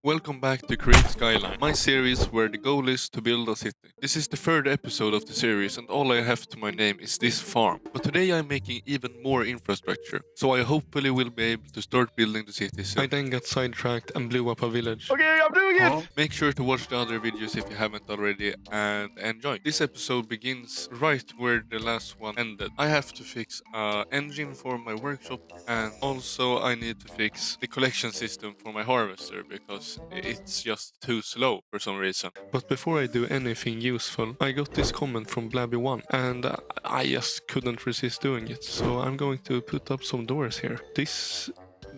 Welcome back to Create Skyline, my series where the goal is to build a city. This is the third episode of the series and all I have to my name is this farm. But today I'm making even more infrastructure, so I hopefully will be able to start building the city soon. I then got sidetracked and blew up a village. Okay, I'm doing it! Make sure to watch the other videos if you haven't already and enjoy. This episode begins right where the last one ended. I have to fix an engine for my workshop and also I need to fix the collection system for my harvester because it's just too slow for some reason. But before I do anything useful, I got this comment from Blabby1 and I just couldn't resist doing it. So I'm going to put up some doors here. This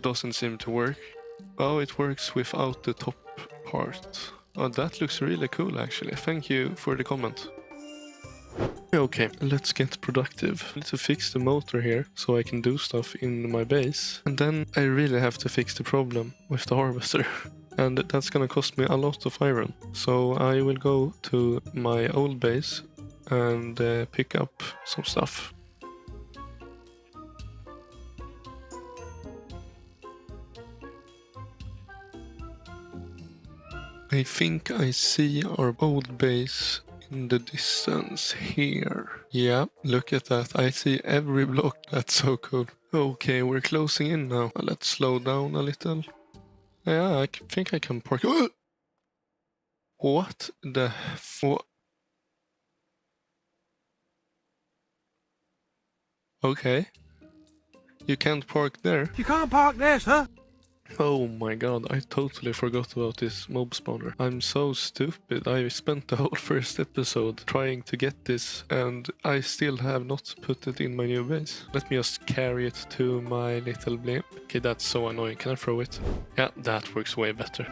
doesn't seem to work. Oh, it works without the top part. Oh, that looks really cool actually. Thank you for the comment. Okay, let's get productive. I need to fix the motor here so I can do stuff in my base. And then I really have to fix the problem with the harvester. And that's gonna cost me a lot of iron. So I will go to my old base and pick up some stuff. I think I see our old base in the distance here. Yeah, look at that. I see every block. That's so cool. Okay, we're closing in now. Let's slow down a little. Yeah, I think I can park. What the Okay. You can't park there. You can't park there, sir. Oh my god, I totally forgot about this mob spawner. I'm so stupid. I spent the whole first episode trying to get this and I still have not put it in my new base. Let me just carry it to my little blimp. Okay, that's so annoying. Can I throw it? Yeah, that works way better.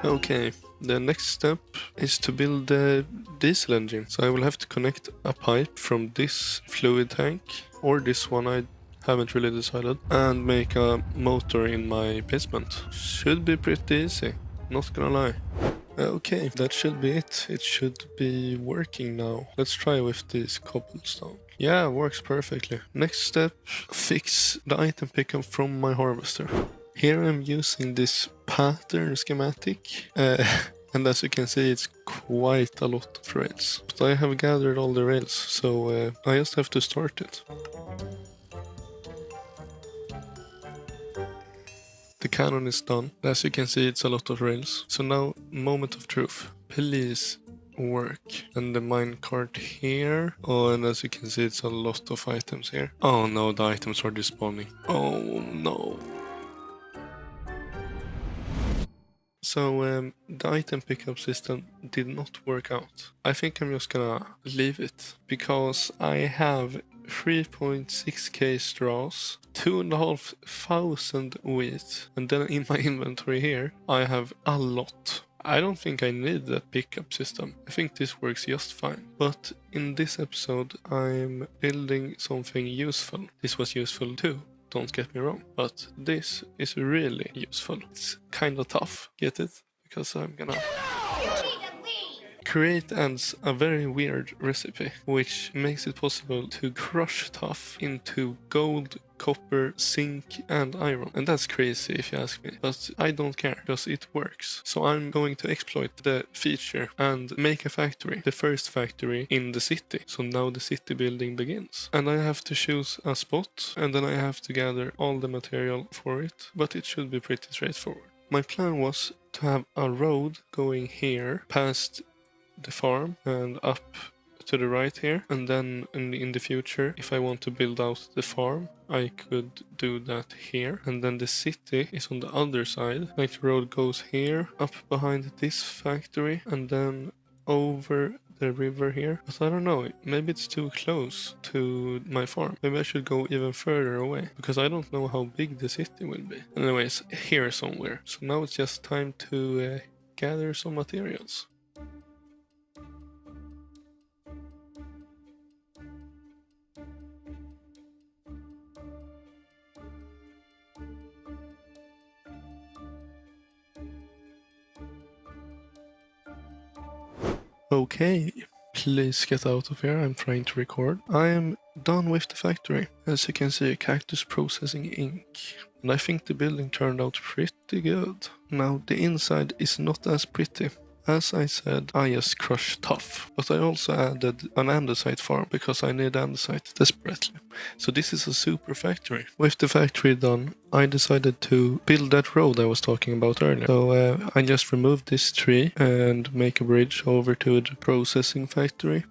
Okay, the next step is to build the diesel engine. So I will have to connect a pipe from this fluid tank, or this one, I haven't really decided, and make a motor in my basement. Should be pretty easy, not gonna lie. Okay, that should be it. It should be working now. Let's try with this cobblestone. Yeah, works perfectly. Next step, fix the item pickup from my harvester. Here I'm using this pattern schematic, and as you can see it's quite a lot of rails. But I have gathered all the rails, so I just have to start it. The cannon is done. As you can see it's a lot of rails. So now, moment of truth. Please work. And the minecart here. Oh, and as you can see it's a lot of items here. Oh no, the items are despawning. Oh no. So the item pickup system did not work out. I think I'm just gonna leave it because I have 3.6k straws, 2,500 wheat, and then in my inventory here I have a lot. I don't think I need that pickup system. I think this works just fine. But in this episode I'm building something useful. This was useful too. Don't get me wrong, but this is really useful. It's kind of tough, get it? Because I'm gonna create ends a very weird recipe, which makes it possible to crush tough into gold, copper, zinc and iron. And that's crazy if you ask me, but I don't care because it works. So I'm going to exploit the feature and make a factory, the first factory in the city. So now the city building begins. And I have to choose a spot and then I have to gather all the material for it, but it should be pretty straightforward. My plan was to have a road going here past the farm and up to the right here, and then in the future if I want to build out the farm I could do that here, and then the city is on the other side, like the road goes here up behind this factory and then over the river here. But I don't know, maybe it's too close to my farm. Maybe I should go even further away because I don't know how big the city will be. Anyways, here somewhere. So now it's just time to gather some materials. Okay, please get out of here. I'm trying to record. I am done with the factory. As you can see, cactus processing ink. And I think the building turned out pretty good. Now the inside is not as pretty. As I said, I just crushed tough, but I also added an andesite farm because I need andesite desperately. So this is a super factory. With the factory done, I decided to build that road I was talking about earlier. So I just removed this tree and make a bridge over to the processing factory.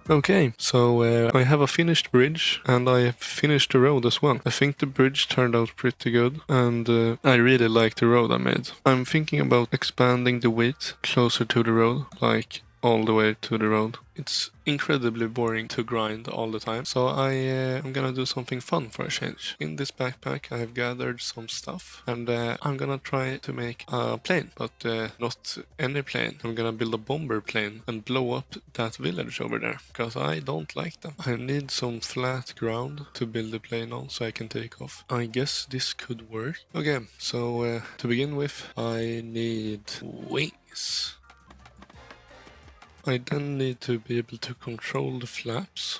Okay, so I have a finished bridge and I have finished the road as well. I think the bridge turned out pretty good and I really like the road I made. I'm thinking about expanding the width closer to the road, like all the way to the road. It's incredibly boring to grind all the time, so I'm gonna do something fun for a change. In this backpack I have gathered some stuff and I'm gonna try to make a plane, but not any plane. I'm gonna build a bomber plane and blow up that village over there, because I don't like them. I need some flat ground to build the plane on so I can take off. I guess this could work. Okay, so to begin with I need wings. I then need to be able to control the flaps.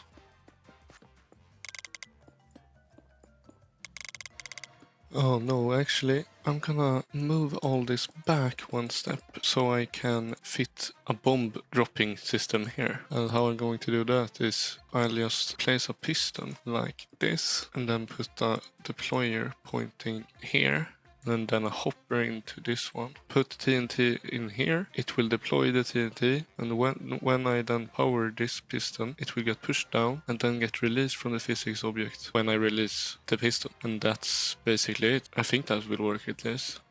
Oh no, actually, I'm gonna move all this back one step so I can fit a bomb dropping system here. And how I'm going to do that is I'll just place a piston like this and then put a deployer pointing here. And then a hopper into this one. Put TNT in here, it will deploy the TNT, and when I then power this piston, it will get pushed down and then get released from the physics object when I release the piston. And that's basically it. I think that will work at least.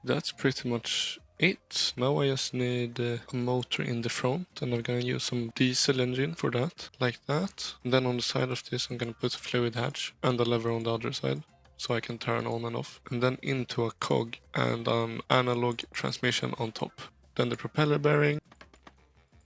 That's pretty much it. Now I just need a motor in the front and I'm gonna use some diesel engine for that, like that. And then on the side of this I'm gonna put a fluid hatch and a lever on the other side, so I can turn on and off, and then into a cog and an analog transmission on top. Then the propeller bearing.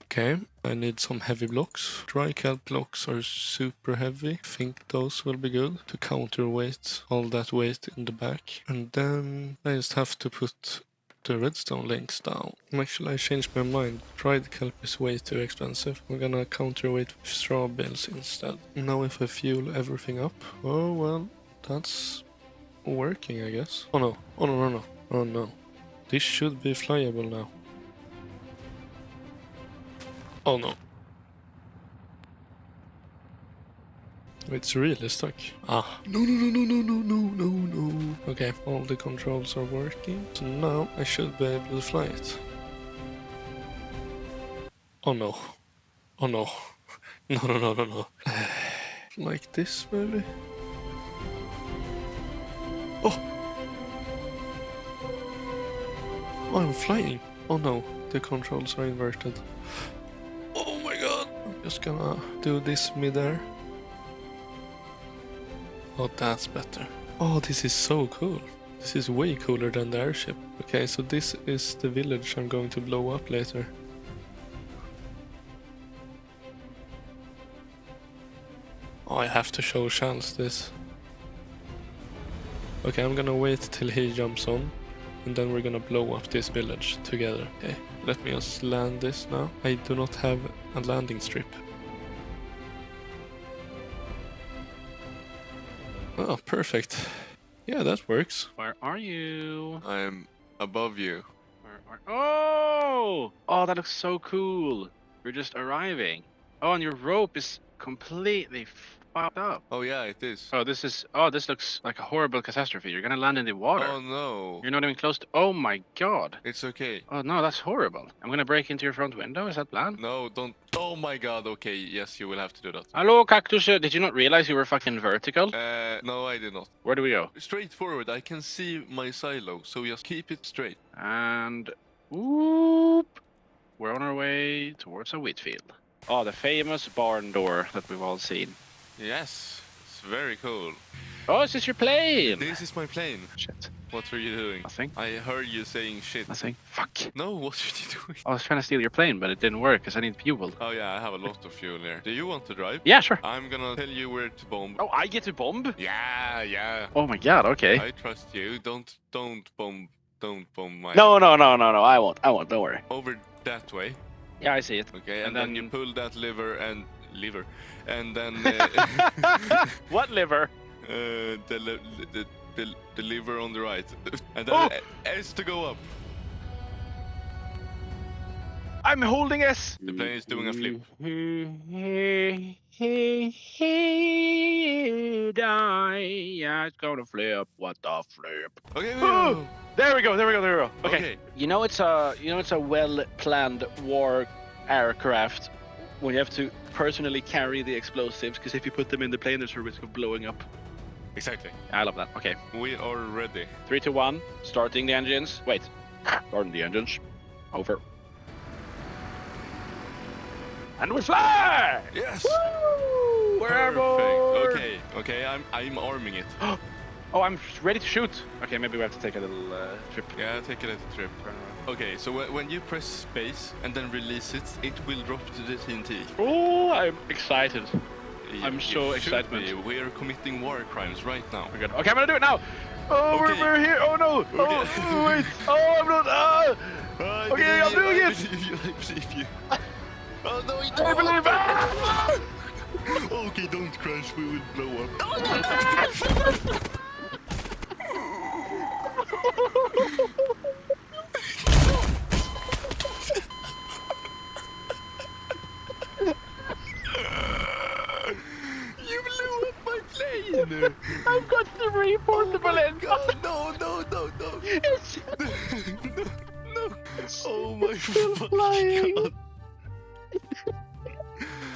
Okay, I need some heavy blocks. Dry kelp blocks are super heavy. I think those will be good to counterweight all that weight in the back. And then I just have to put the redstone links down. Actually, I changed my mind. Dried kelp is way too expensive. I'm gonna counterweight with straw bales instead. Now if I fuel everything up, oh well, that's working, I guess. Oh no, oh no, no, no, oh no. This should be flyable now. Oh no. It's really stuck. Ah. No, no, no, no, no, no, no, no, no. Okay, all the controls are working. So now I should be able to fly it. Oh no. Oh no. No, no, no, no, no. Like this, maybe? Oh! Oh, I'm flying. Oh no, the controls are inverted. Oh my god! I'm just gonna do this mid-air. Oh, that's better. Oh, this is so cool. This is way cooler than the airship. Okay, so this is the village I'm going to blow up later. Oh, I have to show Chance this. Okay, I'm gonna wait till he jumps on, and then we're gonna blow up this village together. Okay, let me just land this now. I do not have a landing strip. Oh, perfect. Yeah, that works. Where are you? I'm above you. Oh! Oh, that looks so cool. You're just arriving. Oh, and your rope is completely fucked up. Oh yeah, it is. Oh, this looks like a horrible catastrophe. You're gonna land in the water. Oh no. You're not even close to. Oh my god. It's okay. Oh no, that's horrible. I'm gonna break into your front window. Is that plan? No, don't. Oh my god, okay, yes, you will have to do that. Hello, Cactus. Did you not realize you were fucking vertical? No, I did not. Where do we go? Straight forward, I can see my silo, so just keep it straight. And whoop, we're on our way towards a wheat field. Oh, the famous barn door that we've all seen. Yes, it's very cool. Oh, is this your plane? This is my plane. Shit. What were you doing? Nothing. I heard you saying shit. Nothing. Fuck. No, what were you doing? I was trying to steal your plane, but it didn't work because I need fuel. Oh yeah, I have a lot of fuel here. Do you want to drive? Yeah, sure. I'm gonna tell you where to bomb. Oh, I get to bomb? Yeah, yeah. Oh my god, okay. I trust you. Don't bomb. Don't bomb my. No, I won't. Don't worry. Over that way. Yeah, I see it. Okay, And and then you then- pull that lever, and then What liver? the lever on the right, and then Oh! S to go up. I'm holding S. The plane is doing a flip. Yeah, it's gonna flip. What the flip? Okay, Oh! There we go. Okay. Okay. You know it's a well-planned war aircraft when you have to personally carry the explosives, because if you put them in the plane, there's a risk of blowing up. Exactly. I love that. Okay, We are ready. 3, 2, 1. Starting the engines. Wait, starting the engines. Over. And we fly! Yes. Woo! We're airborne! Okay. I'm arming it. Oh, I'm ready to shoot. Okay, maybe we have to take a little trip. Yeah, take a little trip. Okay, so when you press space and then release it, it will drop to the TNT. Oh, I'm excited. I'm You so should excited. be. We are committing war crimes right now. We're good. Okay, I'm gonna do it now. Oh, Okay. we're here. Oh no. Okay. Oh wait. Oh, I'm not. Okay, I'm doing it. I believe you. Oh no, you I don't. believe. Ah! Okay, don't crash. We will blow up. You blew up my plane. I've got 3 portable engines. God, no. It's No. Oh my still fucking flying. God.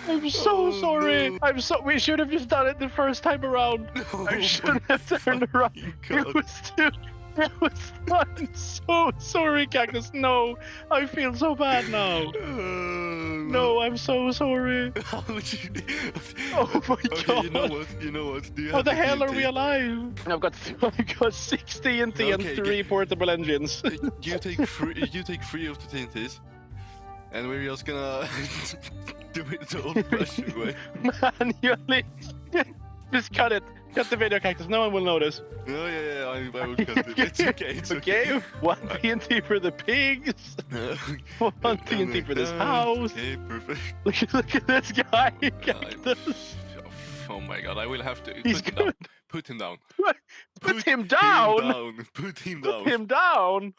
I'm so Oh, sorry. no. We should have just done it the first time around. No, I shouldn't my have turned around. fucking It God. was too. I'm so sorry, Cactus. No, I feel so bad now. No, I'm so sorry. How would you? Oh my Okay, god. You know what? Do you How have the hell are TNT? we alive? I've got 6 TNT Okay, and 3 portable engines. You take three of the TNTs, and we're just gonna do it the old-fashioned way. Manually. Just cut it. Cut the video, Cactus. No one will notice. Oh yeah, I will cut it. It's okay. It's Okay, 1 TNT for the pigs. 1 TNT for this house. Okay, perfect. Look at this guy, Cactus. Oh my god, I will have to He's put him down. good. Put him down. Put him down. Put him Put down. him down.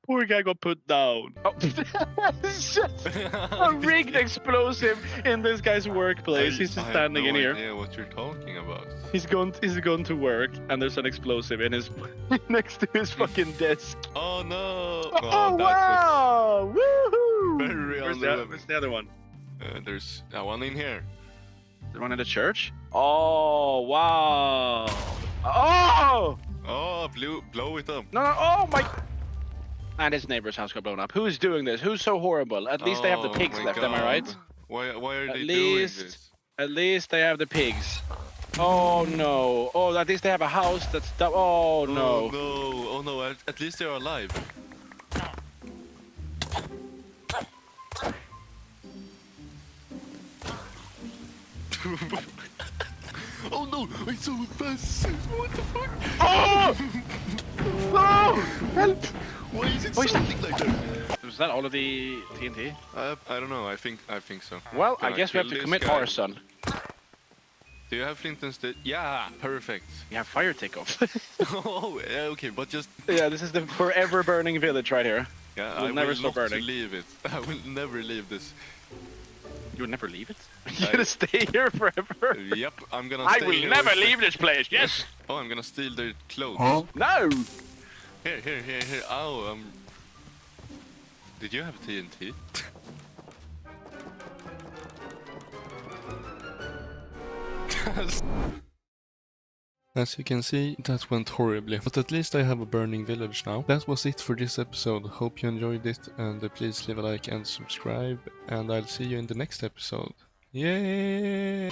Poor guy got put down. Oh. It's just a rigged explosive in this guy's workplace. He's just standing in I here. have no idea what you're talking about. He's gone to work, and there's an explosive in his next to his fucking desk. Oh no! Oh, that wow! Woohoo! Very Where's unlovely. the other one? There's one in here. The one in the church? Oh wow! Oh! Oh, blow it up. No! Oh my! And his neighbor's house got blown up. Who's doing this? Who's so horrible? At least they have the Oh pigs my left. Am I right? God. Why are At they least- doing this? At least they have the pigs. Oh no! Oh, at least they have a house that's. Oh no! Oh no! At least they're alive. Oh no! I saw it pass. What the fuck? Oh! No! Help! Why is it Why is that- something like that? Was that all of the TNT? I don't know. I think so. Well, Can I guess we have kill to this commit guy? arson. Do you have flint and steel? Yeah, perfect. We have fire takeoff. Oh, yeah, okay, but just Yeah, this is the forever burning village right here. yeah, We'll I never will stop not burning. leave it. I will never leave this. You would never leave it? You're gonna stay here forever? Yep, I'm gonna. I stay will here never with- leave this place, yes! Oh, I'm gonna steal their clothes. No! Here. Oh, did you have TNT? As you can see, that went horribly, but at least I have a burning village now. That was it for this episode. Hope you enjoyed it, and please leave a like and subscribe, and I'll see you in the next episode. Yay!